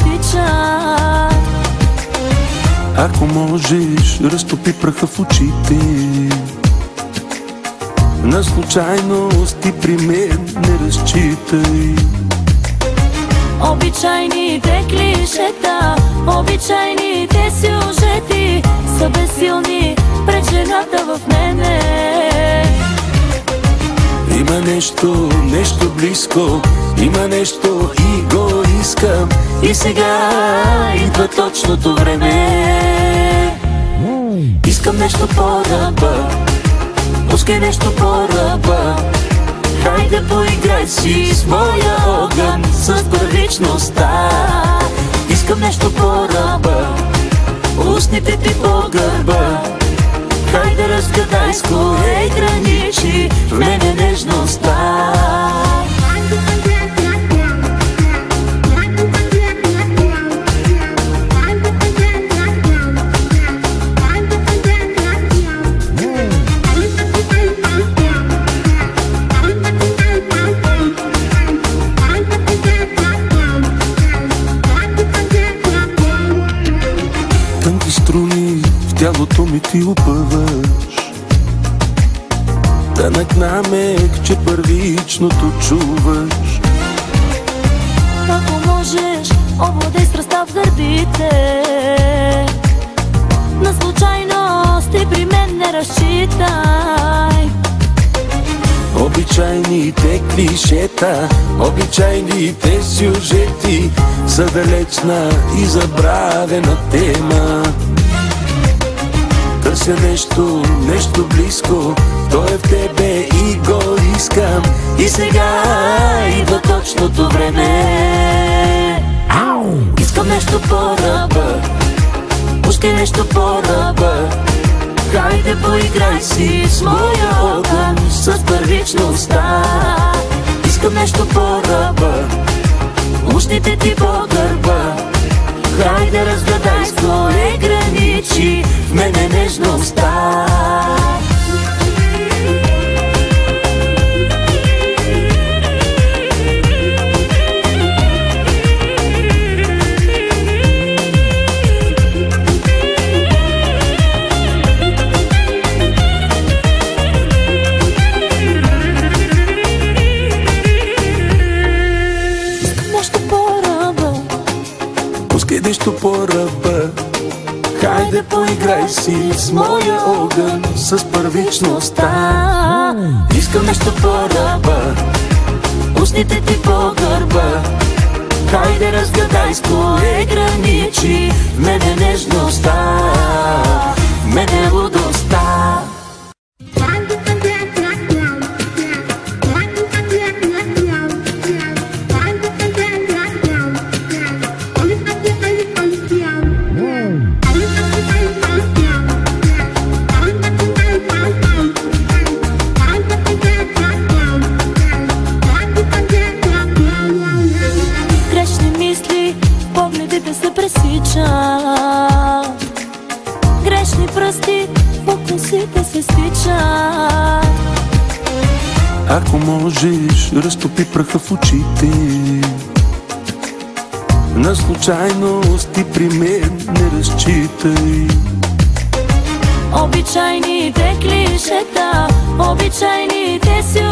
пресичат. Ако можеш, разтопи праха в очите. На случайности при мен не разчитай. Обичайните клишета, обичайните сюжети са безсилни пред жената в мене. Има нещо близко, има нещо и го искам. И сега идва точното време. Искам нещо по-ръба, пускай нещо по-ръба. Хайде поиграй си с моя огън, с първичността. Искам нещо по-ръба, устните ти по гърба. Хайде разгадай с кое граничи в мене нежността. Тънки струни в тялото ми ти опъваш. Тънък намек, че първичното чуваш. Ако можеш, овладей страстта в гърдите. На случайности при мен не разчитай. Обичайните клишета, обичайните сюжети са далечна и забравена тема. Търся нещо близко, то е в тебе и го искам. И сега идва точното време. Искам нещо по-ръба, пускай нещо по-ръба. Хайде поиграй си с моя огън, с първичността. Искам нещо по-ръба, устните ти по гърба. Хайде разгадай с кое граничи в мене нежността. Пускай нещо по-ръба, хайде поиграй си с моя огън, с първичността. Искам нещо по-ръба, устните ти по гърба. Хайде разгадай с кое граничи в мене нежността, в мене лудостта. Погледите се пресичат, грешни пръсти по косите се стичат. Ако можеш, разтопи праха в очите. На случайности при мен не разчитай. Обичайните клишета, обичайните си